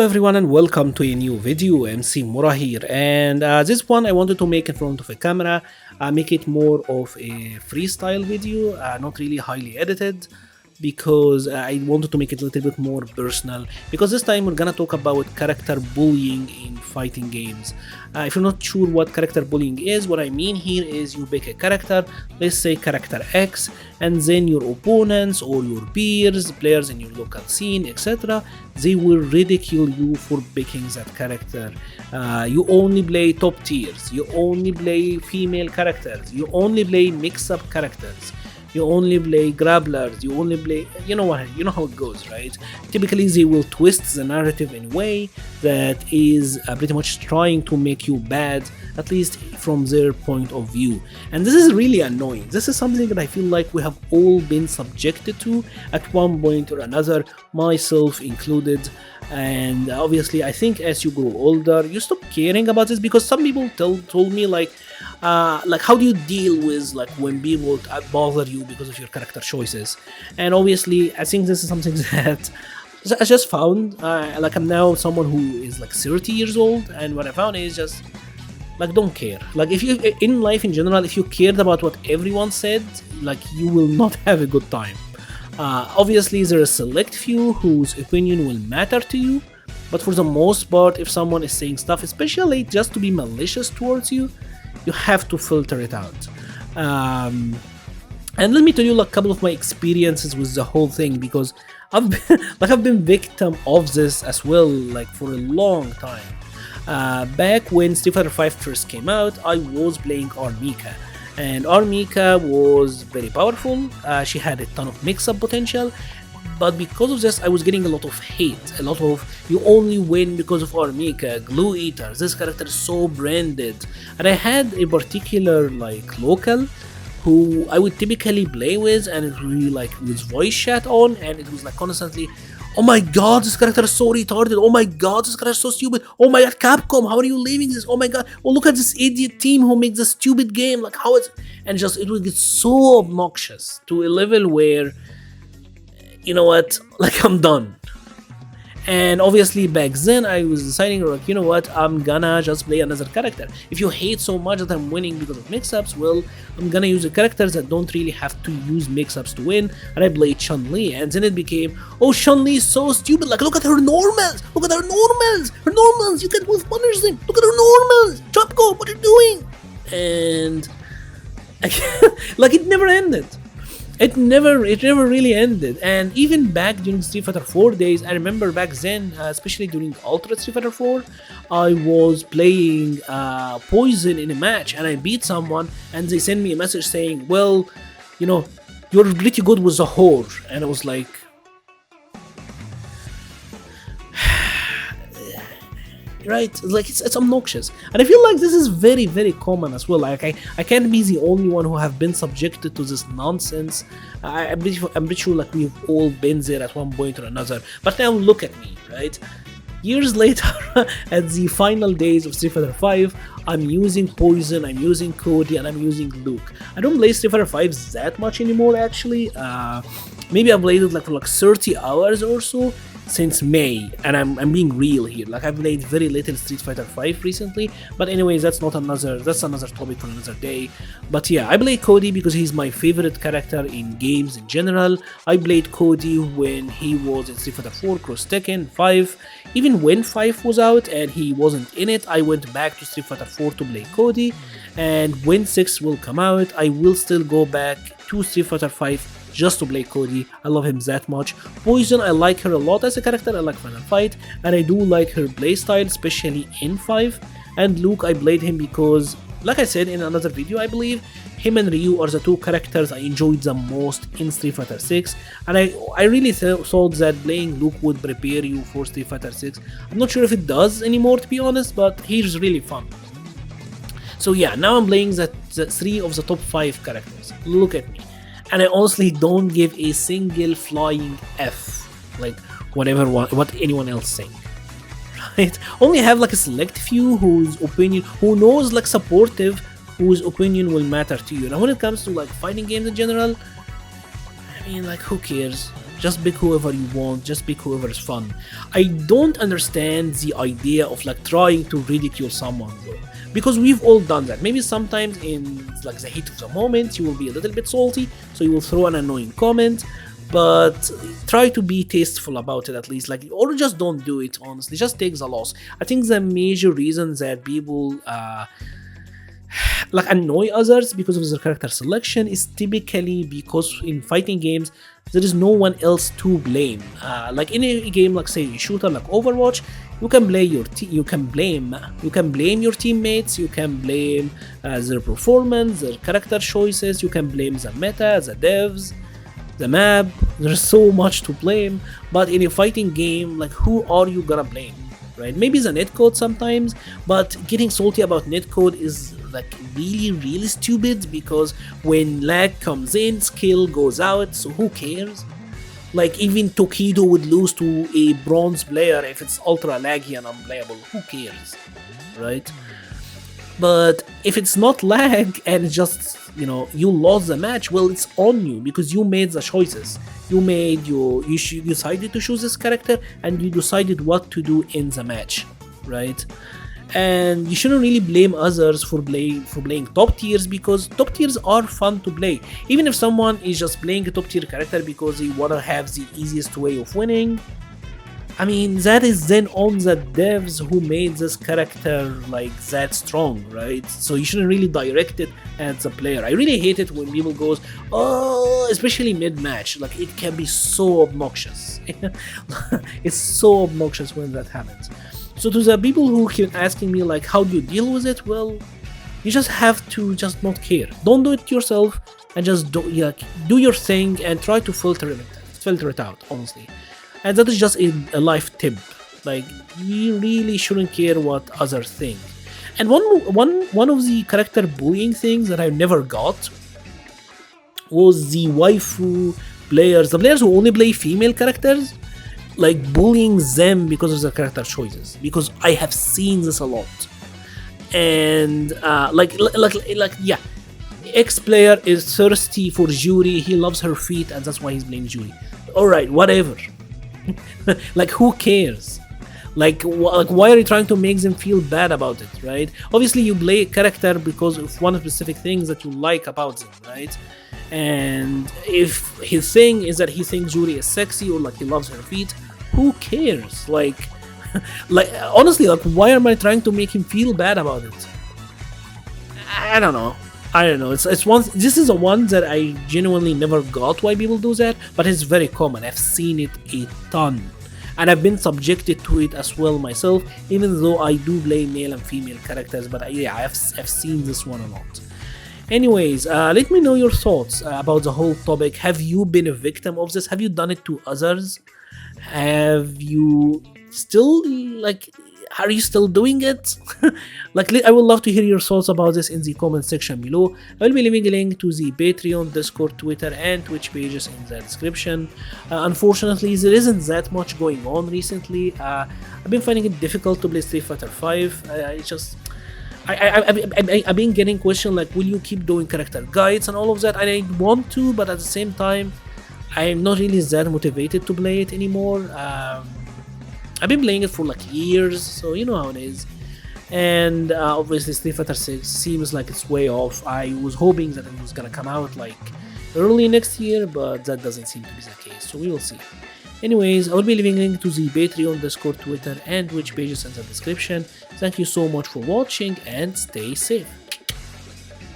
everyone and welcome to a new video. MC Mura here, and this one I wanted to make in front of a camera, make it more of a freestyle video, not really highly edited, because I wanted to make it a little bit more personal, because this time we're gonna talk about character bullying in fighting games. If you're not sure what character bullying is, what I mean here is you pick a character, let's say character X, and then your opponents or your peers, players in your local scene, etc., they will ridicule you for picking that character. You only play top tiers, you only play female characters, you only play mix-up characters, you only play grapplers, you only play, you know how it goes, right? Typically they will twist the narrative in a way that is pretty much trying to make you bad, at least from their point of view. And this is really annoying. This is something that I feel like we have all been subjected to at one point or another, myself included. And obviously I think as you grow older you stop caring about this, because some people told me like how do you deal with like when people bother you because of your character choices. And obviously I think this is something that I just found, like I'm now someone who is like 30 years old, and what I found is just like don't care. Like if you in life in general, if you cared about what everyone said, like you will not have a good time. Obviously there are a select few whose opinion will matter to you, but for the most part if someone is saying stuff especially just to be malicious towards you, you have to filter it out. And let me tell you like a couple of my experiences with the whole thing, because I've been victim of this as well, like for a long time. Back when Street Fighter 5 first came out, I was playing Armika. And Armika was very powerful, she had a ton of mix-up potential, but because of this I was getting a lot of hate, a lot of you only win because of Armika, Glue Eater, this character is so branded. And I had a particular like local who I would typically play with, and it really like with voice chat on, and it was like constantly, oh my god, this character is so retarded, oh my god, this character is so stupid, oh my god, Capcom, how are you leaving this, oh my god, oh look at this idiot team who makes this stupid game, like how is, and just it would get so obnoxious to a level where, you know what, like I'm done. And obviously back then I was deciding like, you know what, I'm gonna just play another character. If you hate so much that I'm winning because of mix-ups, well, I'm gonna use the characters that don't really have to use mix-ups to win, and I played Chun-Li. And then it became, oh, Chun-Li is so stupid, like look at her normals, her normals, you can't wolf punish them, look at her normals, Chopko, what are you doing? And like it never ended. It never really ended. And even back during Street Fighter 4 days, I remember back then, especially during Ultra Street Fighter 4, I was playing Poison in a match, and I beat someone, and they sent me a message saying, well, you know, you're pretty good with the whore. And I was like, right, like it's obnoxious. And I feel like this is very common as well. Like I can't be the only one who have been subjected to this nonsense. I'm pretty sure like we've all been there at one point or another. But now look at me, right? Years later, at the final days of Street Fighter 5, I'm using Poison, I'm using Cody, and I'm using Luke. I don't play Street Fighter 5 that much anymore actually. Maybe I played it like for like 30 hours or so since May, and I'm being real here. Like I've played very little Street Fighter 5 recently, but anyways, that's another topic for another day. But yeah, I play Cody because he's my favorite character in games in general. I played Cody when he was in Street Fighter 4, Cross Tekken, 5. Even when 5 was out and he wasn't in it, I went back to Street Fighter 4 to play Cody. And when 6 will come out, I will still go back to Street Fighter 5 just to play Cody. I love him that much. Poison, I like her a lot as a character, I like Final Fight, and I do like her playstyle, especially in 5. And Luke, I played him because, like I said in another video I believe, him and Ryu are the two characters I enjoyed the most in Street Fighter 6, and I really thought that playing Luke would prepare you for Street Fighter 6. I'm not sure if it does anymore, to be honest, but he's really fun. So yeah, now I'm playing the 3 of the top 5 characters. Look at me. And I honestly don't give a single flying F, like what anyone else saying, right? Only have like a select few whose opinion, who knows like supportive, whose opinion will matter to you. Now when it comes to like fighting games in general, I mean like who cares? Just pick whoever you want, just pick whoever is fun. I don't understand the idea of like trying to ridicule someone though, because we've all done that. Maybe sometimes in like the heat of the moment you will be a little bit salty, so you will throw an annoying comment, but try to be tasteful about it at least, like, or just don't do it. Honestly, just take the loss. I think the major reason that people like annoy others because of their character selection is typically because in fighting games there is no one else to blame. Like in a game like say a shooter like Overwatch, you can blame your teammates, you can blame their performance, their character choices, you can blame the meta, the devs, the map. There's so much to blame, but in a fighting game, like, who are you gonna blame, right? Maybe the netcode sometimes, but getting salty about netcode is like really stupid, because when lag comes in, skill goes out, so who cares? Like, even Tokido would lose to a bronze player if it's ultra laggy and unplayable. Who cares, right? But if it's not lag and it's just, you know, you lost the match, well, it's on you because you made the choices. You decided to choose this character and you decided what to do in the match, right? And you shouldn't really blame others for playing top tiers, because top tiers are fun to play. Even if someone is just playing a top tier character because they wanna have the easiest way of winning, I mean, that is then on the devs who made this character like that strong, right? So you shouldn't really direct it at the player. I really hate it when people goes, oh, especially mid-match, like it can be so obnoxious. It's so obnoxious when that happens. So to the people who keep asking me like, how do you deal with it? Well, you just have to just not care. Don't do it yourself, and just do your thing and try to filter it out, honestly. And that is just a life tip. Like, you really shouldn't care what others think. And one of the character bullying things that I never got was the waifu players, the players who only play female characters, like bullying them because of their character choices. Because I have seen this a lot. And yeah, X player is thirsty for Juri, he loves her feet, and that's why he's playing Juri. Alright, whatever. Like, who cares? Like, why are you trying to make them feel bad about it, right? Obviously, you play a character because of one specific things that you like about them, right? And if his thing is that he thinks Juri is sexy, or like he loves her feet, who cares? Like, honestly, like, why am I trying to make him feel bad about it? I don't know. It's one. This is a one that I genuinely never got why people do that, but it's very common. I've seen it a ton, and I've been subjected to it as well myself. Even though I do play male and female characters, but I've seen this one a lot. Anyways, let me know your thoughts about the whole topic. Have you been a victim of this? Have you done it to others? Have you still are you still doing it? Like, I would love to hear your thoughts about this in the comment section below. I will be leaving a link to the Patreon, Discord, Twitter, and Twitch pages in the description. Unfortunately, there isn't that much going on recently. I've been finding it difficult to play Street Fighter 5. I've been getting questions like, will you keep doing character guides and all of that? And I want to, but at the same time, I'm not really that motivated to play it anymore. I've been playing it for like years, so you know how it is. And obviously Street Fighter 6 seems like it's way off. I was hoping that it was gonna come out like early next year, but that doesn't seem to be the case, so we will see. Anyways, I will be leaving a link to the Patreon, Discord, Twitter, and Twitch pages in the description. Thank you so much for watching, and stay safe.